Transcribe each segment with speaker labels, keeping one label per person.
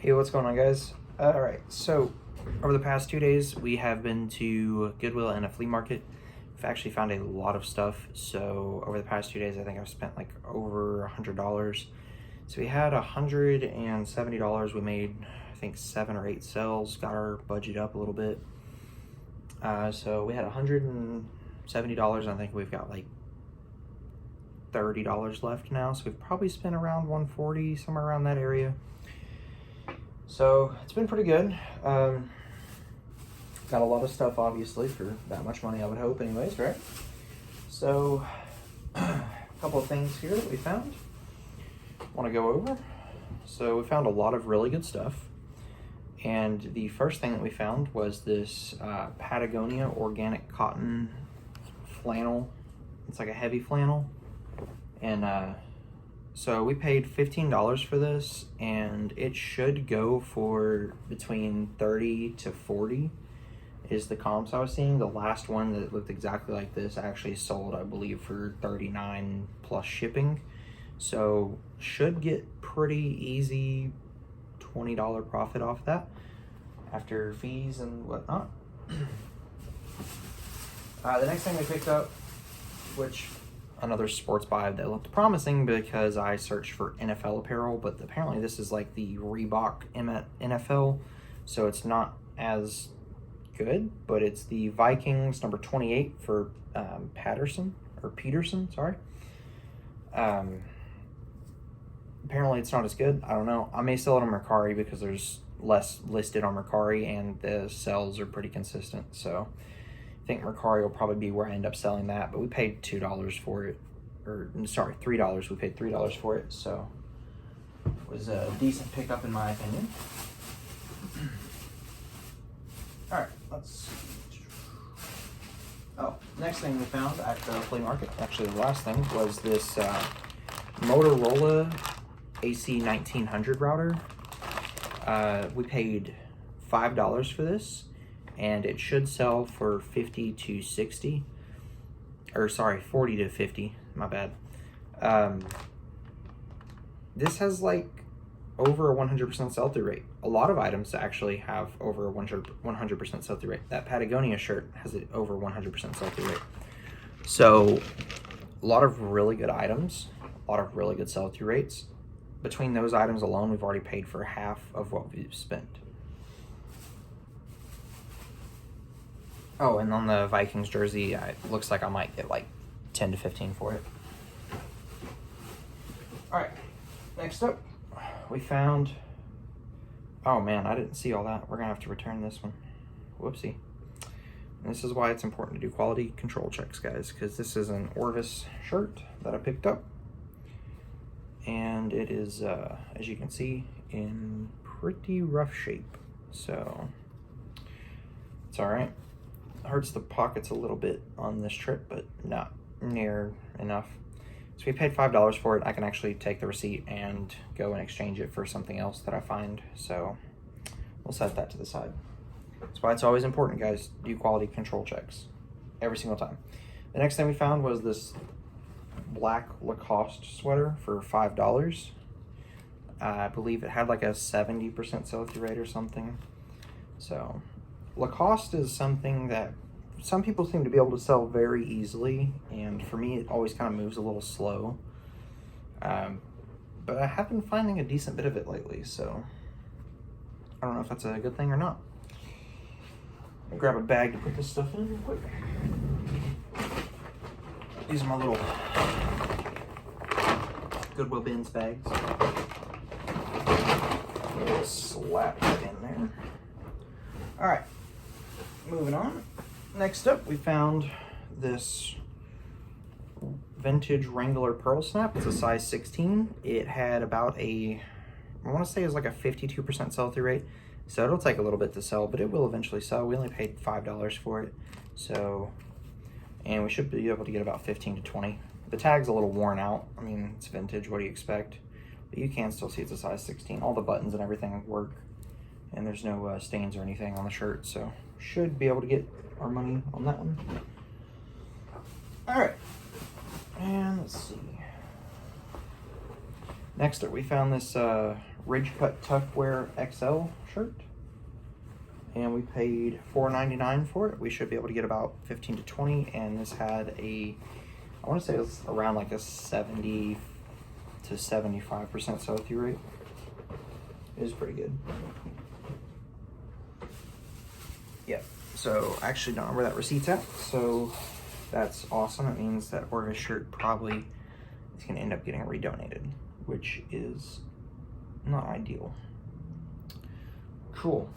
Speaker 1: Hey, what's going on, guys? All right, so over the past 2 days, we have been to Goodwill and a flea market. We've actually found a lot of stuff. So over the past 2 days, I think I've spent like over $100. So we had $170. We made, I think, 7 or 8 sales, got our budget up a little bit. So we had $170. I think we've got like $30 left now. So we've probably spent around $140, somewhere around that area. So it's been pretty good. Got a lot of stuff, obviously, for that much money, I would hope anyways, right? So a couple of things here that we found. Want to go over. So we found a lot of really good stuff. And the first thing that we found was this Patagonia organic cotton flannel. It's like a heavy flannel. And so we paid $15 for this, and it should go for between 30 to 40 is the comps I was seeing. The last one that looked exactly like this actually sold, I believe, for 39 plus shipping. So should get pretty easy $20 profit off that after fees and whatnot. The next thing we picked up, which another sports buy that looked promising because I searched for NFL apparel, but apparently this is like the Reebok NFL, so it's not as good, but it's the Vikings number 28 for Peterson, sorry. Apparently it's not as good. I don't know. I may sell it on Mercari because there's less listed on Mercari and the sales are pretty consistent, so I think Mercari will probably be where I end up selling that, but we paid $2 for it, or sorry, $3. We paid $3 for it, so it was a decent pickup in my opinion. All right, next thing we found at the flea market, actually the last thing, was this Motorola AC 1900 router. We paid $5 for this, and it should sell for 50 to 60, or sorry, 40 to 50, my bad. This has like over a 100% sell-through rate. A lot of items actually have over a 100% sell-through rate. That Patagonia shirt has it over 100% sell-through rate. So a lot of really good items, a lot of really good sell-through rates. Between those items alone, we've already paid for half of what we've spent. Oh, and on the Vikings jersey, it looks like I might get like 10 to 15 for it. All right, next up, we found, oh man, I didn't see all that. We're gonna have to return this one. Whoopsie. And this is why it's important to do quality control checks, guys, because this is an Orvis shirt that I picked up. And it is, as you can see, in pretty rough shape. So it's all right. Hurts the pockets a little bit on this trip, but not near enough. So we paid $5 for it. I can actually take the receipt and go and exchange it for something else that I find. So we'll set that to the side. That's why it's always important, guys, do quality control checks every single time. The next thing we found was this black Lacoste sweater for $5. I believe it had like a 70% sell-through rate or something. So Lacoste is something that some people seem to be able to sell very easily, and for me it always kind of moves a little slow. But I have been finding a decent bit of it lately, so I don't know if that's a good thing or not. I'll grab a bag to put this stuff in real quick. These are my little Goodwill bins bags. Slap that in there. All right, moving on. Next up, we found this vintage Wrangler Pearl Snap. It's a size 16. It had about I want to say it was like a 52% sell-through rate. So it'll take a little bit to sell, but it will eventually sell. We only paid $5 for it. So, and we should be able to get about 15 to 20. The tag's a little worn out. I mean, it's vintage, what do you expect? But you can still see it's a size 16. All the buttons and everything work, and there's no stains or anything on the shirt, so should be able to get our money on that one. All right, and let's see. Next up, we found this Ridge Cut Tuckwear XL shirt. And we paid $4.99 for it. We should be able to get about 15 to 20, and this had a, I want to say it was around like a 70 to 75% sell-through rate. It is pretty good. Yep. So I actually don't know where that receipt's at, so that's awesome. It means that Jorge's shirt probably is going to end up getting redonated, which is not ideal. Cool.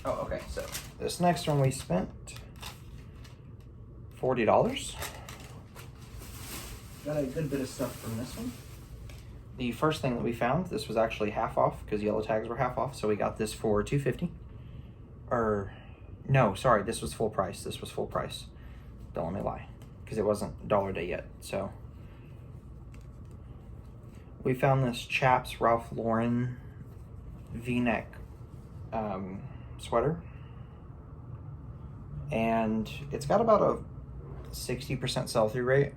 Speaker 1: Oh, okay, so this next one we spent $40. Got a good bit of stuff from this one. The first thing that we found, this was actually half off because yellow tags were half off, so we got this for $2.50. Or, no, sorry, this was full price. This was full price. Don't let me lie, because it wasn't dollar day yet, so. We found this Chaps Ralph Lauren V-neck sweater, and it's got about a 60% sell-through rate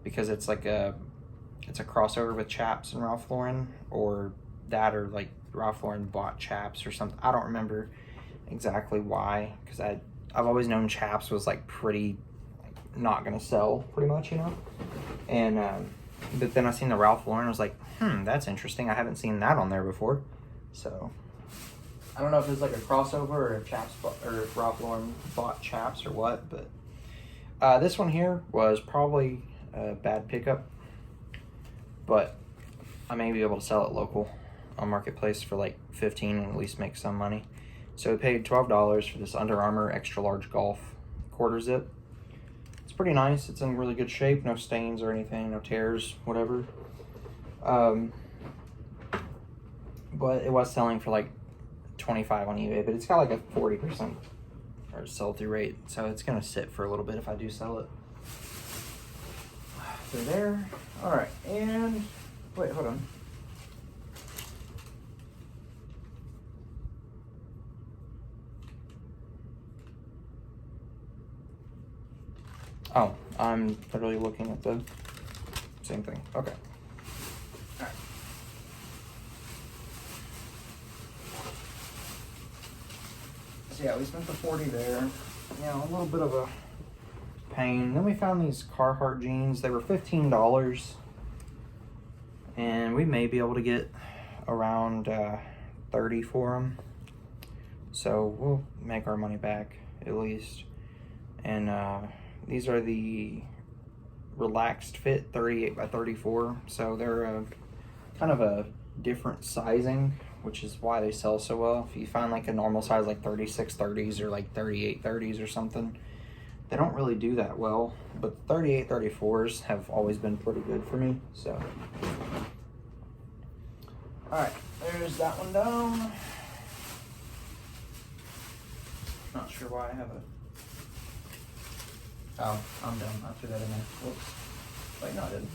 Speaker 1: because it's like it's a crossover with Chaps and Ralph Lauren, or that, or like Ralph Lauren bought Chaps or something. I don't remember exactly why, because I've always known Chaps was like pretty not gonna sell pretty much, you know. And but then I seen the Ralph Lauren, I was like, that's interesting. I haven't seen that on there before, so. I don't know if it's like a crossover or if if Ralph Lauren bought Chaps or what, but this one here was probably a bad pickup, but I may be able to sell it local on Marketplace for like $15 and at least make some money. So we paid $12 for this Under Armour extra large golf quarter zip. It's pretty nice. It's in really good shape. No stains or anything, no tears, whatever. But it was selling for like $25 on eBay, but it's got like a 40% or sell-through rate, so it's gonna sit for a little bit if I do sell it. So there. All right, and wait, hold on. Oh, I'm literally looking at the same thing. Okay. All right. So yeah, we spent the 40 there. You know, a little bit of a pain. Then we found these Carhartt jeans. They were $15, and we may be able to get around 30 for them. So we'll make our money back at least. And these are the relaxed fit 38 by 34. So they're kind of a different sizing, which is why they sell so well. If you find like a normal size like 36 30s or like 38 30s or something, they don't really do that well, but 38 34s have always been pretty good for me. So all right, there's that one down. Not sure why I have a, oh, I'm done. I threw that in there. Whoops. Wait, no, I didn't.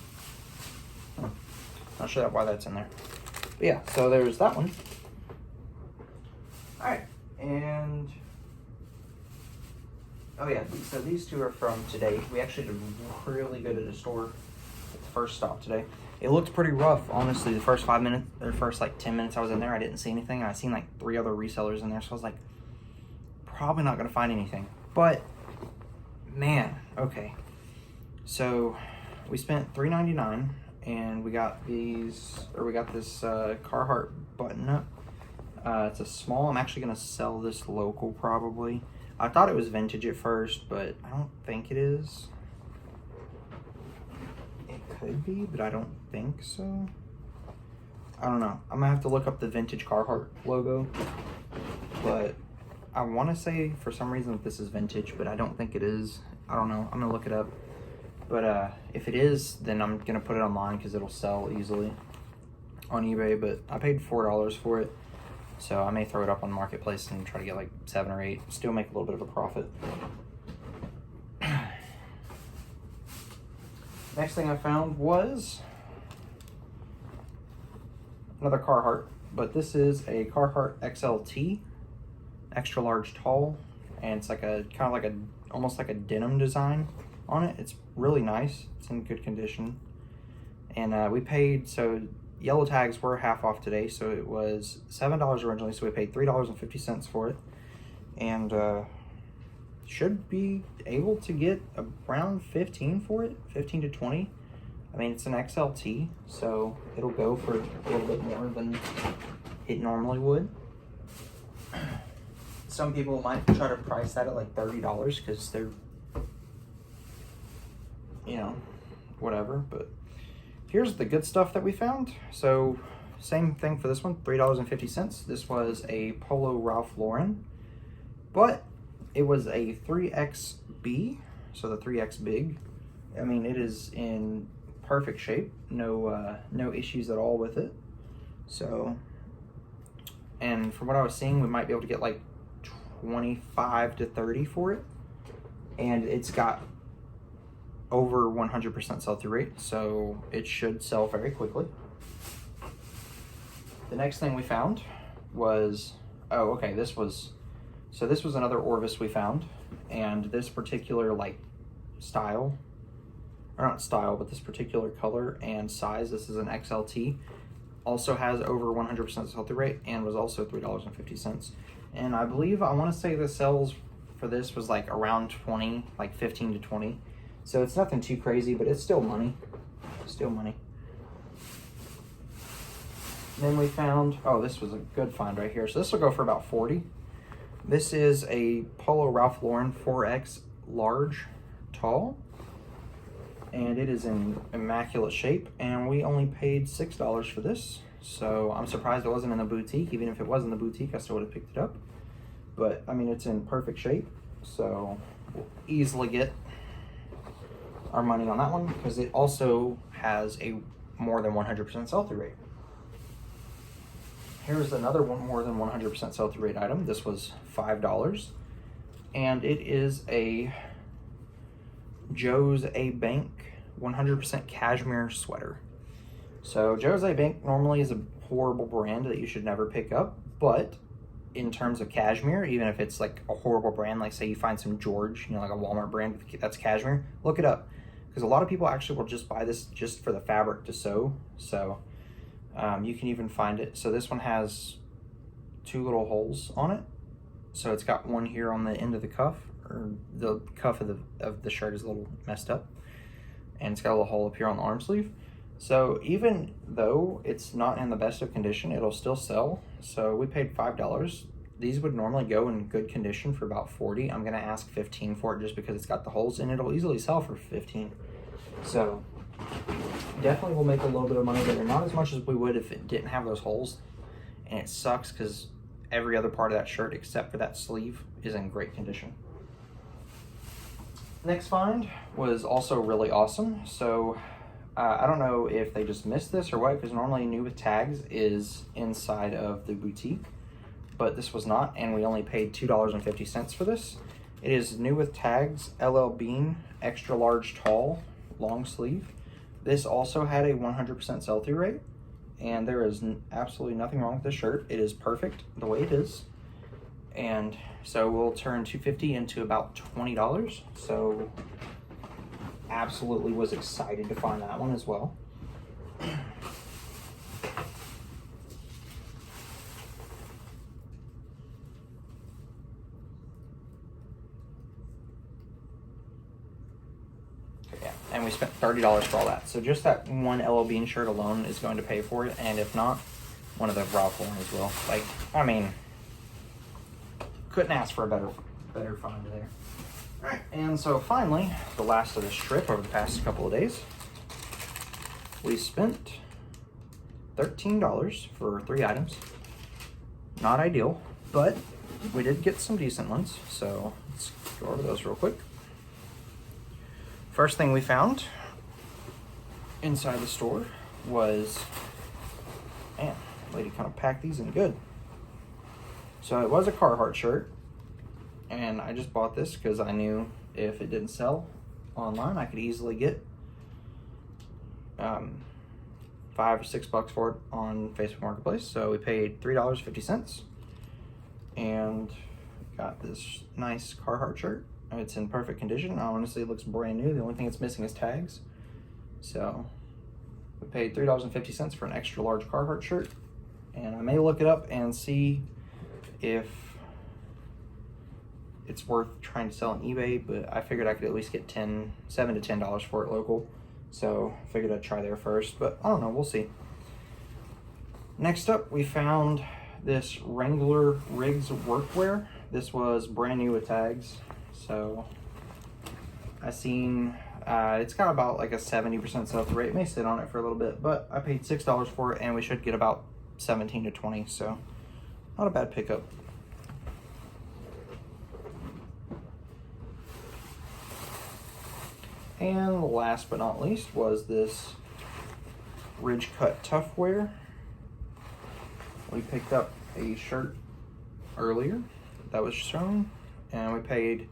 Speaker 1: Not sure why that's in there. But yeah, so there's that one. All right, and oh yeah, so these two are from today. We actually did really good at the store at the first stop today. It looked pretty rough, honestly. The first 5 minutes, or first like 10 minutes I was in there, I didn't see anything. And I seen like 3 other resellers in there, so I was like, probably not gonna find anything. But man, okay. So we spent $3.99 and we got these, or we got this Carhartt button up. It's a small. I'm actually gonna sell this local probably. I thought it was vintage at first, but I don't think it is. It could be, but I don't think so. I don't know. I'm gonna have to look up the vintage Carhartt logo, but I want to say for some reason that this is vintage, but I don't think it is. I don't know. I'm gonna look it up. But if it is, then I'm gonna put it online because it'll sell easily on eBay. But I paid $4 for it, so I may throw it up on Marketplace and try to get like 7 or 8. Still make a little bit of a profit. Next thing I found was another Carhartt, but this is a Carhartt XLT, extra large tall, and it's like a kind of like a almost like a denim design on it. It's really nice. It's in good condition. And we paid, so yellow tags were half off today, so it was $7 originally, so we paid $3.50 for it. And should be able to get around 15 for it, 15 to 20. I mean, it's an XLT, so it'll go for a little bit more than it normally would. Some people might try to price that at like $30 because they're, you know, whatever. But here's the good stuff that we found. So same thing for this one, $3.50. This was a Polo Ralph Lauren, but it was a 3XB, so the 3X big. I mean, it is in perfect shape. No issues at all with it. So, and from what I was seeing, we might be able to get like 25 to 30 for it. And it's got over 100% sell-through rate, so it should sell very quickly. The next thing we found was, oh, okay, this was another Orvis we found, and this particular like style, or not style, but this particular color and size, this is an XLT, also has over 100% sell-through rate and was also $3.50. And I believe, I want to say the sales for this was like around 20, like 15 to 20. So it's nothing too crazy, but it's still money. Still money. Then we found, oh, this was a good find right here. So this will go for about 40. This is a Polo Ralph Lauren 4X large tall. And it is in immaculate shape. And we only paid $6 for this. So I'm surprised it wasn't in the boutique. Even if it was in the boutique, I still would have picked it up. But I mean, it's in perfect shape. So we'll easily get our money on that one because it also has a more than 100% sell-through rate. Here's another one more than 100% sell-through rate item. This was $5, and it is a Joe's A Bank 100% cashmere sweater. So Joe's A Bank normally is a horrible brand that you should never pick up, but in terms of cashmere, even if it's like a horrible brand, like say you find some George, you know, like a Walmart brand that's cashmere, look it up. Because a lot of people actually will just buy this just for the fabric to sew. So you can even find it. So this one has 2 little holes on it. So it's got one here on the end of the cuff, or the cuff of the shirt is a little messed up. And it's got a little hole up here on the arm sleeve. So even though it's not in the best of condition, it'll still sell. So we paid $5. These would normally go in good condition for about 40. I'm gonna ask 15 for it just because it's got the holes, and it'll easily sell for 15. So definitely will make a little bit of money there. Not as much as we would if it didn't have those holes. And it sucks because every other part of that shirt except for that sleeve is in great condition. Next find was also really awesome. So I don't know if they just missed this or what, because normally New with Tags is inside of the boutique, but this was not, and we only paid $2.50 for this. It is New with Tags LL Bean extra large tall long sleeve. This also had a 100% sell-through rate, and there is absolutely nothing wrong with this shirt. It is perfect the way it is, and so we'll turn $2.50 into about $20. So absolutely was excited to find that one as well. Yeah, and we spent $30 for all that. So just that one LL Bean shirt alone is going to pay for it, and if not, one of the Ralph Lauren's will. Like, I mean, couldn't ask for a better find there. All right, and so finally, the last of this trip over the past couple of days, we spent $13 for 3 items. Not ideal, but we did get some decent ones, so let's go over those real quick. First thing we found inside the store was, man, lady kind of packed these in good. So it was a Carhartt shirt, and I just bought this because I knew if it didn't sell online, I could easily get $5 or $6 for it on Facebook Marketplace. So we paid $3.50 and got this nice Carhartt shirt. It's in perfect condition. Honestly, it looks brand new. The only thing it's missing is tags. So We paid $3.50 for an extra large Carhartt shirt, and I may look it up and see if it's worth trying to sell on eBay, but I figured I could at least get $7 to $10 for it local. So I figured I'd try there first, but I don't know, we'll see. Next up, we found this Wrangler Riggs workwear. This was brand new with tags. So I seen, it's got about like a 70% sell-through rate. It may sit on it for a little bit, but I paid $6 for it, and we should get about 17 to 20, so not a bad pickup. And last but not least was this Ridge Cut Tough Wear. We picked up a shirt earlier that was shown, and we paid,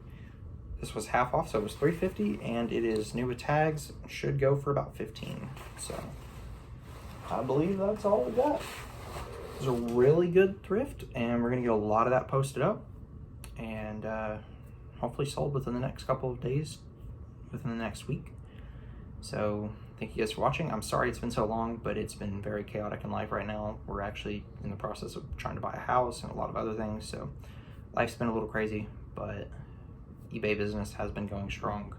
Speaker 1: this was half off, so it was $3.50, and it is new with tags. Should go for about 15. So I believe that's all we got. It was a really good thrift, and we're gonna get a lot of that posted up and hopefully sold within the next couple of days, within the next week. So thank you guys for watching. I'm sorry it's been so long, but it's been very chaotic in life right now. We're actually in the process of trying to buy a house and a lot of other things, so life's been a little crazy, but eBay business has been going strong.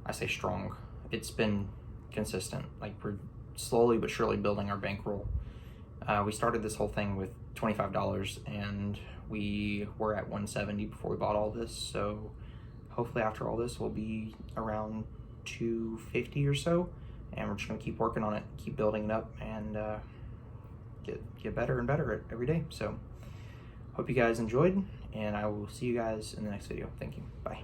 Speaker 1: I say strong. It's been consistent. Like, we're slowly but surely building our bankroll. We started this whole thing with $25, and we were at $170 before we bought all this, so hopefully after all this we'll be around $250 or so, and we're just gonna keep working on it, keep building it up, and get better and better every day. So hope you guys enjoyed, and I will see you guys in the next video. Thank you. Bye.